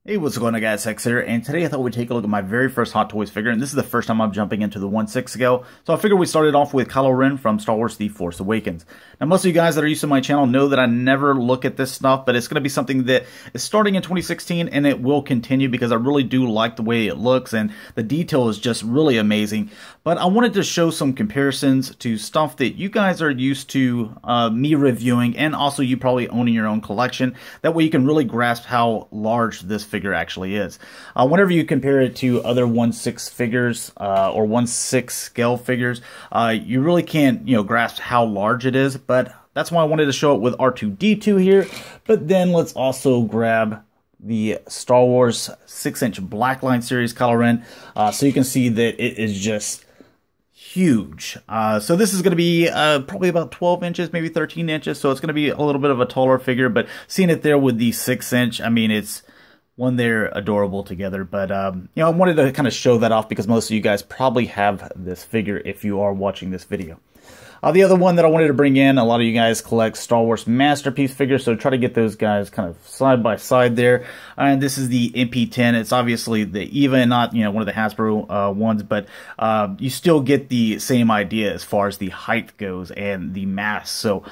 Hey, what's going on, guys? Hex here, and today I thought we'd take a look at my very first Hot Toys figure, and this is the first time I'm jumping into the 1/6 scale, so I figured we started off with Kylo Ren from Star Wars The Force Awakens. Now, most of you guys that are used to my channel know that I never look at this stuff, but it's going to be something that is starting in 2016, and it will continue because I really do like the way it looks, and the detail is just really amazing. But I wanted to show some comparisons to stuff that you guys are used to me reviewing, and also you probably owning your own collection. That way you can really grasp how large this figure actually is. Whenever you compare it to other 1/6 figures or 1/6 scale figures, you really can't, grasp how large it is. But that's why I wanted to show it with R2-D2 here. But then let's also grab the Star Wars 6-inch Blackline series Kylo Ren, so you can see that it is just huge. So this is going to be probably about 12 inches, maybe 13 inches. So it's going to be a little bit of a taller figure. But seeing it there with the 6-inch, I mean, it's one, they're adorable together. But I wanted to kind of show that off because most of you guys probably have this figure if you are watching this video. The other one that I wanted to bring in, a lot of you guys collect Star Wars Masterpiece figures, so try to get those guys kind of side by side there. And this is the MP10. It's obviously the EVA and not, one of the Hasbro ones, but you still get the same idea as far as the height goes and the mass. So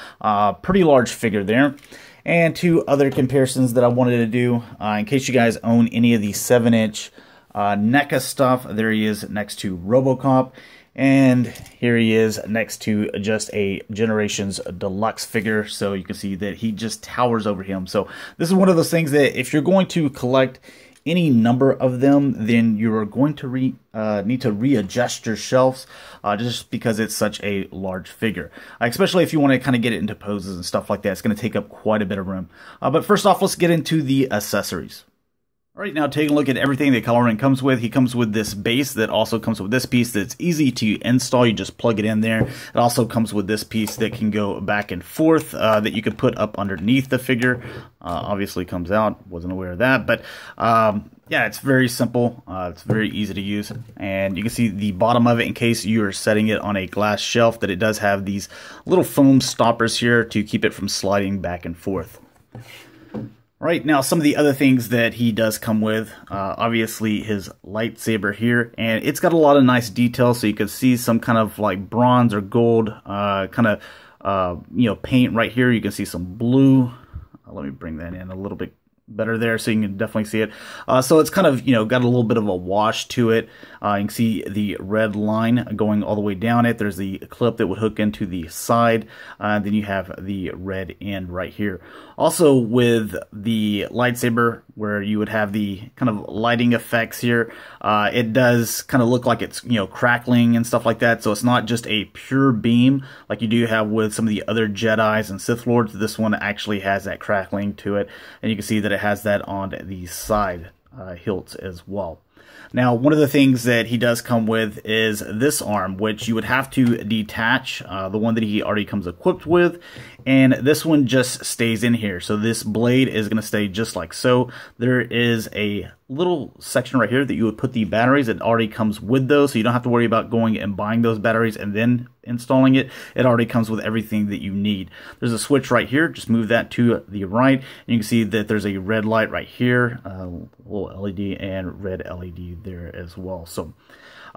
pretty large figure there. And two other comparisons that I wanted to do, in case you guys own any of the 7-inch NECA stuff. There he is next to RoboCop. And here he is next to just a Generations Deluxe figure. So you can see that he just towers over him. So this is one of those things that if you're going to collect any number of them, then you're going to need to readjust your shelves just because it's such a large figure. Especially if you want to kind of get it into poses and stuff like that. It's going to take up quite a bit of room. But first off, let's get into the accessories. All right, now taking a look at everything that Kylo Ren comes with. He comes with this base that also comes with this piece that's easy to install. You just plug it in there. It also comes with this piece that can go back and forth that you could put up underneath the figure. Obviously comes out. Wasn't aware of that. But yeah, it's very simple. It's very easy to use. And you can see the bottom of it in case you are setting it on a glass shelf that it does have these little foam stoppers here to keep it from sliding back and forth. Right, now some of the other things that he does come with, obviously his lightsaber here, and it's got a lot of nice details, so you can see some kind of like bronze or gold kind of, paint right here. You can see some blue. Let me bring that in a little bit better there so you can definitely see it. So it's kind of, got a little bit of a wash to it. You can see the red line going all the way down it. There's the clip that would hook into the side. Then you have the red end right here. Also with the lightsaber, where you would have the kind of lighting effects here, it does kind of look like it's, crackling and stuff like that. So it's not just a pure beam like you do have with some of the other Jedis and Sith Lords. This one actually has that crackling to it. And you can see that it has that on the side hilts as well. Now, one of the things that he does come with is this arm, which you would have to detach, the one that he already comes equipped with, and this one just stays in here. So this blade is going to stay just like so. There is a little section right here that you would put the batteries. It already comes with those, so you don't have to worry about going and buying those batteries and then installing it. It already comes with everything that you need. There's a switch right here. Just move that to the right, and you can see that there's a red light right here, little LED and red LED there as well. So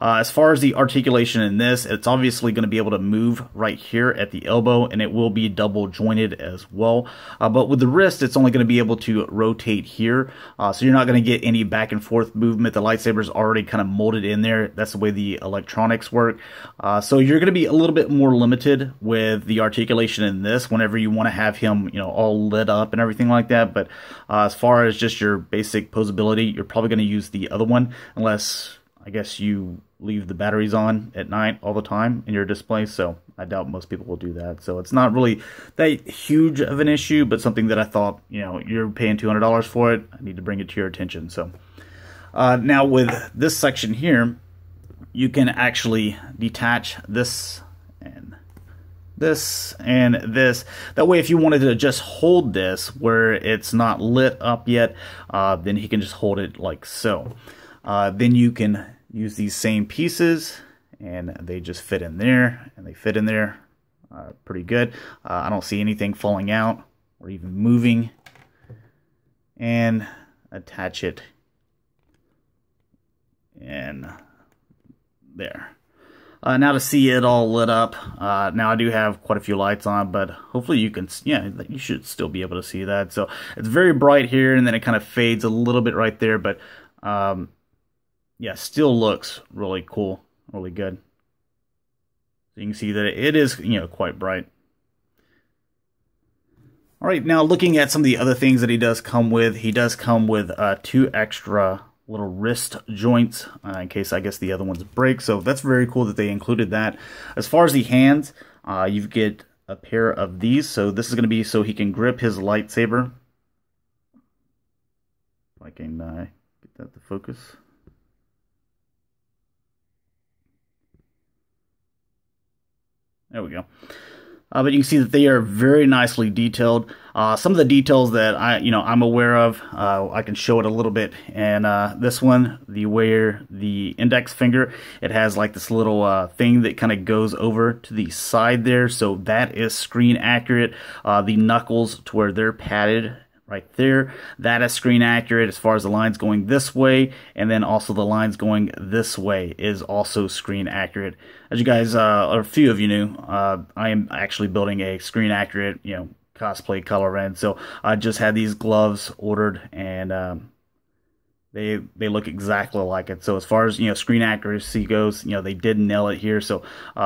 as far as the articulation in this, it's obviously going to be able to move right here at the elbow, and it will be double jointed as well. But with the wrist, it's only going to be able to rotate here, so you're not going to get any back and forth movement. The lightsaber is already kind of molded in there. That's the way the electronics work. So you're going to be a little bit more limited with the articulation in this whenever you want to have him, all lit up and everything like that. But as far as just your basic posability, you're probably going to use the other one, unless I guess you leave the batteries on at night all the time in your display, so I doubt most people will do that. So it's not really that huge of an issue, but something that I thought, you're paying $200 for it, I need to bring it to your attention. So now with this section here, you can actually detach this and this and this. That way, if you wanted to just hold this where it's not lit up yet, then he can just hold it like so. Then you can use these same pieces, and they just fit in there, and they fit in there pretty good. I don't see anything falling out or even moving. And attach it in there. Now to see it all lit up, now I do have quite a few lights on, but hopefully you can, yeah, you should still be able to see that. So it's very bright here, and then it kind of fades a little bit right there, but yeah, still looks really cool, really good. So you can see that it is, you know, quite bright. All right, now looking at some of the other things that he does come with 2 extra little wrist joints in case, I guess, the other ones break. So that's very cool that they included that. As far as the hands, you get a pair of these. So this is going to be so he can grip his lightsaber. If I can get that to focus. There we go. But you can see that they are very nicely detailed. Some of the details that I'm aware of, I can show it a little bit. And this one, where the index finger, it has like this little thing that kind of goes over to the side there. So that is screen accurate. The knuckles to where they're padded right there, that is screen accurate. As far as the lines going this way, and then also the lines going this way is also screen accurate. As you guys, or a few of you knew, I am actually building a screen accurate, cosplay Kylo Ren. So I just had these gloves ordered, and they look exactly like it. So as far as screen accuracy goes, they did nail it here. So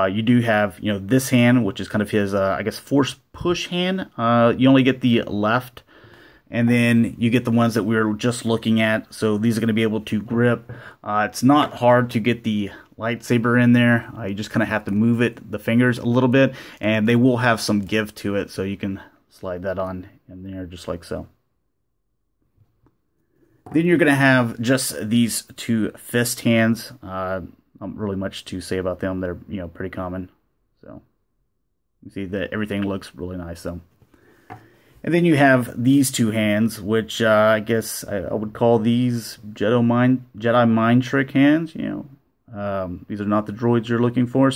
you do have this hand, which is kind of his I guess force push hand. You only get the left. And then you get the ones that we were just looking at. So these are going to be able to grip. It's not hard to get the lightsaber in there. You just kind of have to move the fingers a little bit. And they will have some give to it. So you can slide that on in there just like so. Then you're going to have just these 2 fist hands. Not really much to say about them. They're pretty common. So you see that everything looks really nice though. And then you have these 2 hands, which I guess I would call these Jedi mind trick hands. These are not the droids you're looking for,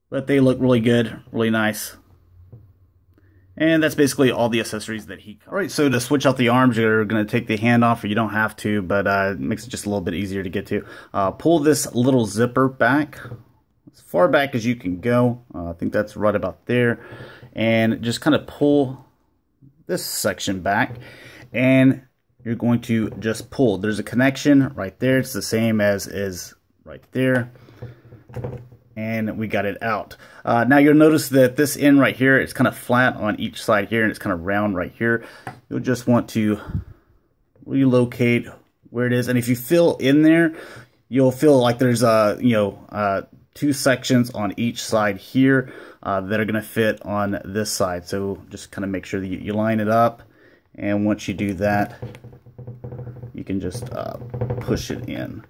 but they look really good, really nice. And that's basically all the accessories that he comes. All right, so to switch out the arms, you're going to take the hand off, or you don't have to, but it makes it just a little bit easier to get to. Pull this little zipper back, as far back as you can go. I think that's right about there. And just kind of pull this section back, and you're going to just pull. There's a connection right there. It's the same as is right there. And we got it out. Now you'll notice that this end right here, it's kind of flat on each side here, and it's kind of round right here. You'll just want to relocate where it is. And if you fill in there, you'll feel like there's 2 sections on each side here that are going to fit on this side. So just kind of make sure that you line it up, and once you do that, you can just push it in.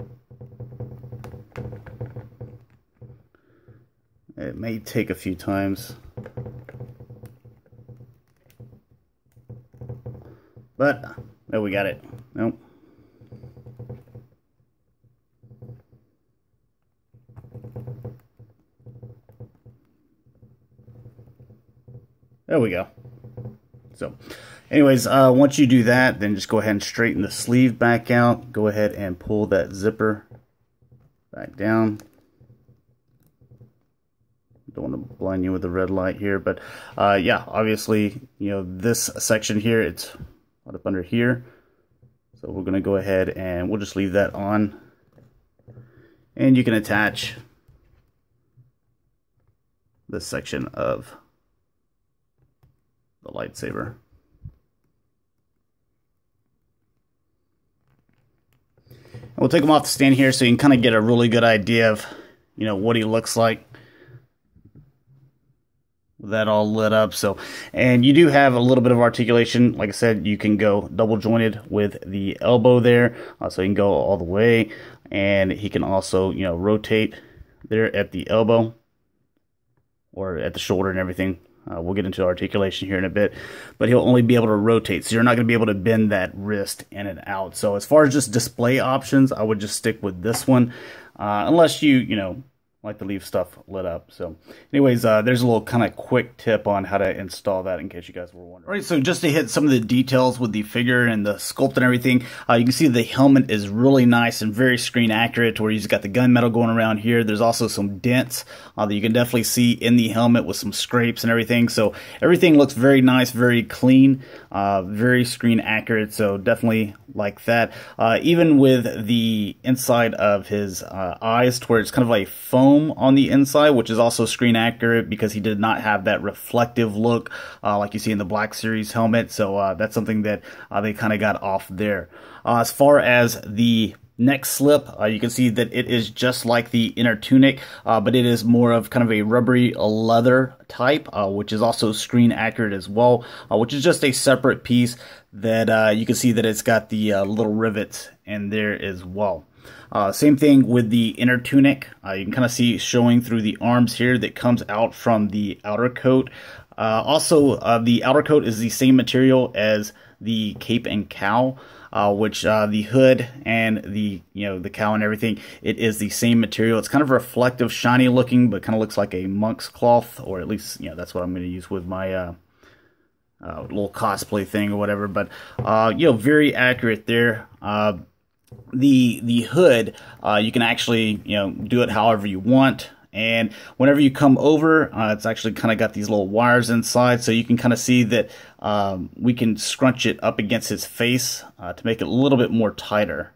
It may take a few times, but there, we got it. Nope. There we go. So anyways, once you do that, then just go ahead and straighten the sleeve back out. Go ahead and pull that zipper back down. Don't want to blind you with the red light here, but yeah, obviously, this section here, it's right up under here. So we're going to go ahead and we'll just leave that on. And you can attach this section of the lightsaber. And we'll take him off the stand here so you can kind of get a really good idea of, what he looks like. That all lit up. So, and you do have a little bit of articulation. Like I said, you can go double jointed with the elbow there, so you can go all the way, and he can also rotate there at the elbow or at the shoulder and everything. We'll get into articulation here in a bit, but he'll only be able to rotate, so you're not going to be able to bend that wrist in and out. So as far as just display options, I would just stick with this one, unless you like to leave stuff lit up. So anyways, there's a little kind of quick tip on how to install that in case you guys were wondering. All right, so just to hit some of the details with the figure and the sculpt and everything, you can see the helmet is really nice and very screen accurate, where you've got the gunmetal going around here. There's also some dents that you can definitely see in the helmet with some scrapes and everything. So everything looks very nice, very clean, very screen accurate. So definitely like that. Even with the inside of his eyes, to where it's kind of like foam on the inside, which is also screen accurate because he did not have that reflective look like you see in the Black Series helmet. So that's something that they kind of got off there. As far as the neck slip, you can see that it is just like the inner tunic, but it is more of kind of a rubbery leather type, which is also screen accurate as well, which is just a separate piece that you can see that it's got the little rivets in there as well. Same thing with the inner tunic. You can kind of see showing through the arms here that comes out from the outer coat. Also, the outer coat is the same material as the cape and cowl, which the hood and the the cowl and everything, it is the same material. It's kind of reflective, shiny looking, but kind of looks like a monk's cloth, or at least that's what I'm going to use with my little cosplay thing or whatever. But very accurate there. The hood, you can actually do it however you want, and whenever you come over, it's actually kind of got these little wires inside, so you can kind of see that we can scrunch it up against his face to make it a little bit more tighter.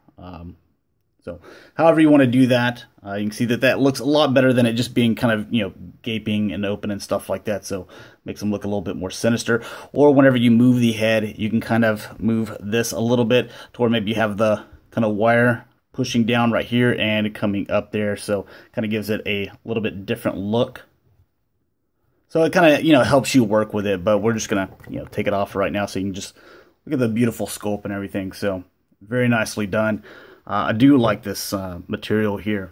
So however you want to do that, you can see that that looks a lot better than it just being kind of gaping and open and stuff like that. So makes them look a little bit more sinister. Or whenever you move the head, you can kind of move this a little bit to where maybe you have the kind of wire pushing down right here and coming up there, so kind of gives it a little bit different look. So it kind of helps you work with it, but we're just gonna take it off right now so you can just look at the beautiful sculpt and everything. So very nicely done. I do like this material here.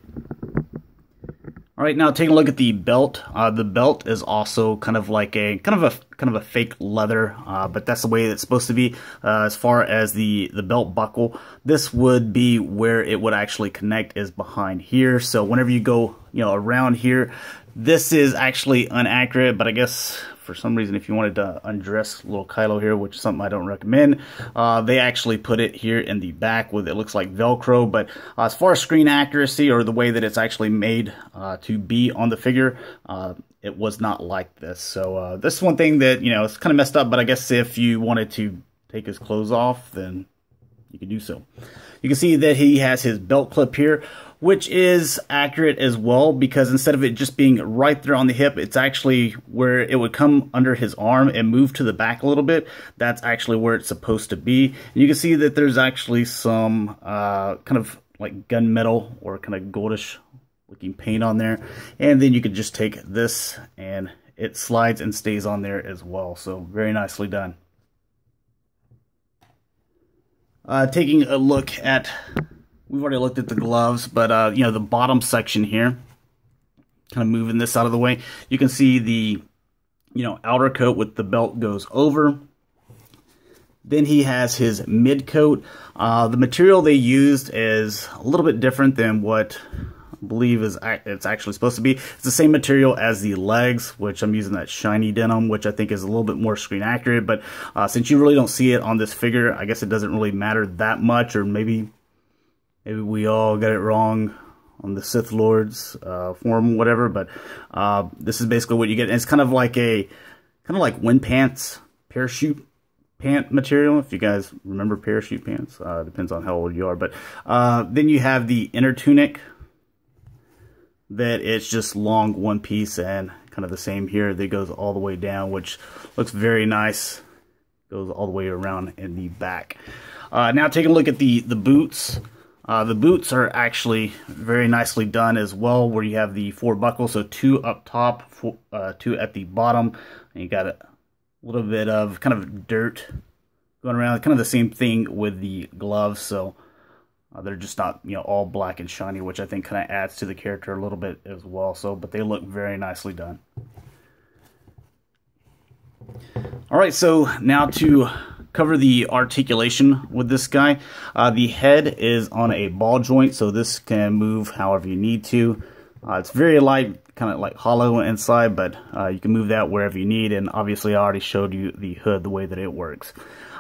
All right, now taking a look at the belt. The belt is also kind of like a kind of a fake leather, but that's the way it's supposed to be. As far as the belt buckle, this would be where it would actually connect, is behind here. So whenever you go around here, this is actually inaccurate, but I guess for some reason, if you wanted to undress little Kylo here, which is something I don't recommend, they actually put it here in the back with, it looks like Velcro. But as far as screen accuracy, or the way that it's actually made to be on the figure, it was not like this. So this is one thing that it's kind of messed up, but I guess if you wanted to take his clothes off, then you can do so. You can see that he has his belt clip here, which is accurate as well, because instead of it just being right there on the hip, it's actually where it would come under his arm and move to the back a little bit. That's actually where it's supposed to be. And you can see that there's actually some kind of like gunmetal or kind of goldish looking paint on there. And then you could just take this and it slides and stays on there as well. So very nicely done. Taking a look at, we've already looked at the gloves, but the bottom section here, kind of moving this out of the way, you can see the outer coat with the belt goes over. Then he has his mid coat. The material they used is a little bit different than what I believe it's actually supposed to be. It's the same material as the legs, which I'm using that shiny denim, which I think is a little bit more screen accurate. But since you really don't see it on this figure, I guess it doesn't really matter that much. Or maybe we all got it wrong on the Sith Lord's form, whatever. But this is basically what you get. And it's kind of like wind pants, parachute pant material, if you guys remember parachute pants. Depends on how old you are. But then you have the inner tunic, that it's just long one piece, and kind of the same here that goes all the way down, which looks very nice. Goes all the way around in the back. Now taking a look at the boots. The boots are actually very nicely done as well, where you have the 4 buckles, so 2 up top, 2 at the bottom, and you got a little bit of kind of dirt going around. Kind of the same thing with the gloves, so they're just not all black and shiny, which I think kind of adds to the character a little bit as well. So, but they look very nicely done. All right, so now to cover the articulation with this guy. The head is on a ball joint, so this can move however you need to. It's very light, kind of like hollow inside, but you can move that wherever you need. And obviously, I already showed you the hood, the way that it works.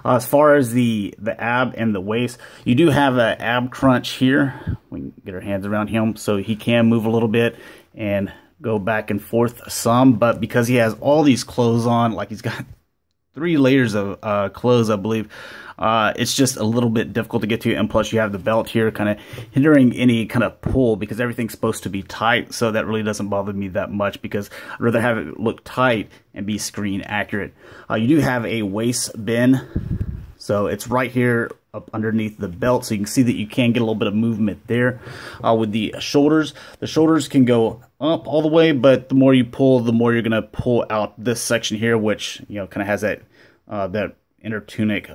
As far as the ab and the waist, you do have an ab crunch here. We can get our hands around him, so he can move a little bit and go back and forth some. But because he has all these clothes on, like he's got 3 layers of clothes, I believe, it's just a little bit difficult to get to. And plus, you have the belt here kind of hindering any kind of pull, because everything's supposed to be tight. So that really doesn't bother me that much, because I'd rather have it look tight and be screen accurate. You do have a waist bend, so it's right here up underneath the belt, so you can see that you can get a little bit of movement there. With the shoulders can go up all the way, but the more you pull, the more you're going to pull out this section here, which, you know, kind of has that that inner tunic, you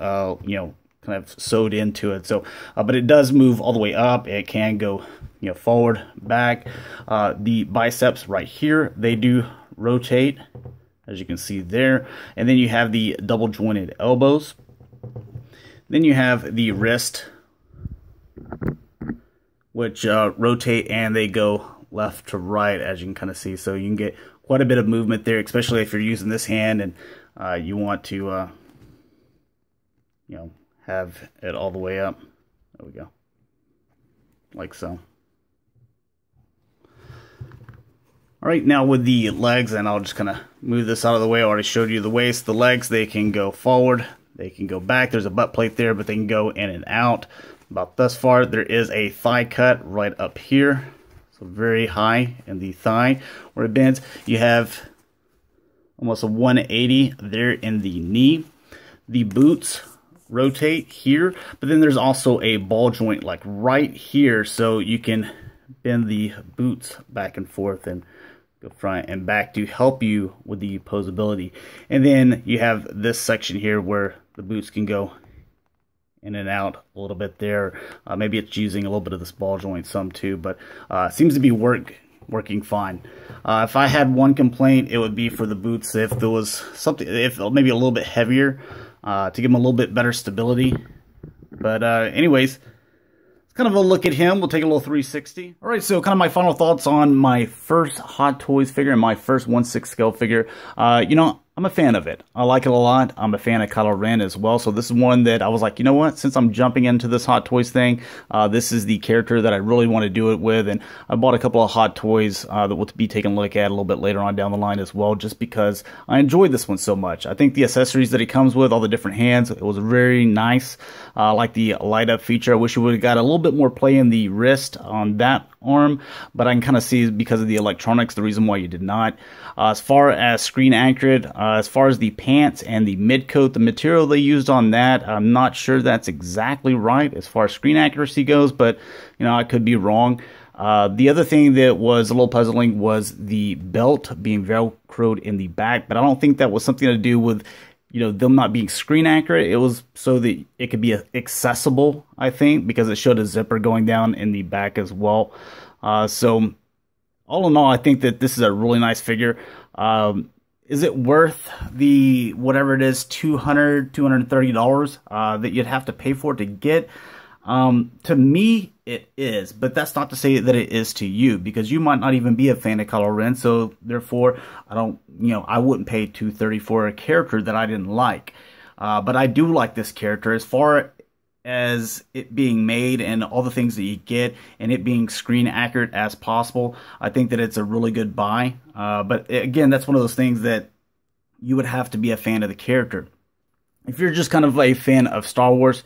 know, kind of sewed into it. So, but it does move all the way up. It can go, you know, forward, back. The biceps right here, they do rotate, as you can see there. And then you have the double jointed elbows. Then you have the wrist, which rotate, and they go left to right, as you can kind of see. So you can get quite a bit of movement there, especially if you're using this hand and you want to, you know, have it all the way up. There we go, like so. All right, now with the legs, and I'll just kind of move this out of the way. I already showed you the waist. The legs, they can go forward, they can go back. There's a butt plate there, but they can go in and out. About thus far, there is a thigh cut right up here. So very high in the thigh where it bends. You have almost a 180 there in the knee. The boots rotate here, but then there's also a ball joint like right here, so you can bend the boots back and forth and go front and back to help you with the posability. And then you have this section here where the boots can go in and out a little bit there. Maybe it's using a little bit of this ball joint some too, but seems to be working fine. If I had one complaint, it would be for the boots. If there was something, if maybe a little bit heavier, to give them a little bit better stability. But anyways, it's kind of a look at him. We'll take a little 360. All right, so kind of my final thoughts on my first Hot Toys figure and my first 1/6 scale figure. You know, I'm a fan of it. I like it a lot. I'm a fan of Kylo Ren as well. So this is one that I was like, you know what? Since I'm jumping into this Hot Toys thing, this is the character that I really want to do it with. And I bought a couple of Hot Toys that we'll be taking a look at a little bit later on down the line as well, just because I enjoyed this one so much. I think the accessories that it comes with, all the different hands, it was very nice. I like the light up feature. I wish it would have got a little bit more play in the wrist on that arm, but I can kind of see because of the electronics the reason why you did not. As far as screen accurate, as far as the pants and the mid coat, the material they used on that, I'm not sure that's exactly right as far as screen accuracy goes, but you know, I could be wrong. The other thing that was a little puzzling was the belt being velcroed in the back, but I don't think that was something to do with, you know, them not being screen accurate. It was so that it could be accessible, I think, because it showed a zipper going down in the back as well. So all in all, I think that this is a really nice figure. Is it worth the, whatever it is, $200, $230 that you'd have to pay for to get? To me, it is, but that's not to say that it is to you, because you might not even be a fan of Kylo Ren, so therefore, I wouldn't pay $230 for a character that I didn't like. But I do like this character as far as it being made and all the things that you get and it being screen accurate as possible. I think that it's a really good buy. But again, that's one of those things that you would have to be a fan of the character. If you're just kind of a fan of Star Wars,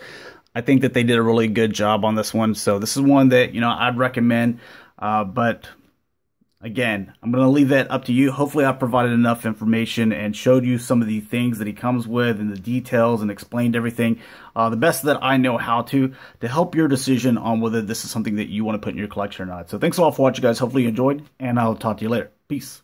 I think that they did a really good job on this one. So this is one that, you know, I'd recommend. But again, I'm going to leave that up to you. Hopefully I provided enough information and showed you some of the things that he comes with and the details and explained everything the best that I know how to help your decision on whether this is something that you want to put in your collection or not. So thanks a lot for watching, guys. Hopefully you enjoyed, and I'll talk to you later. Peace.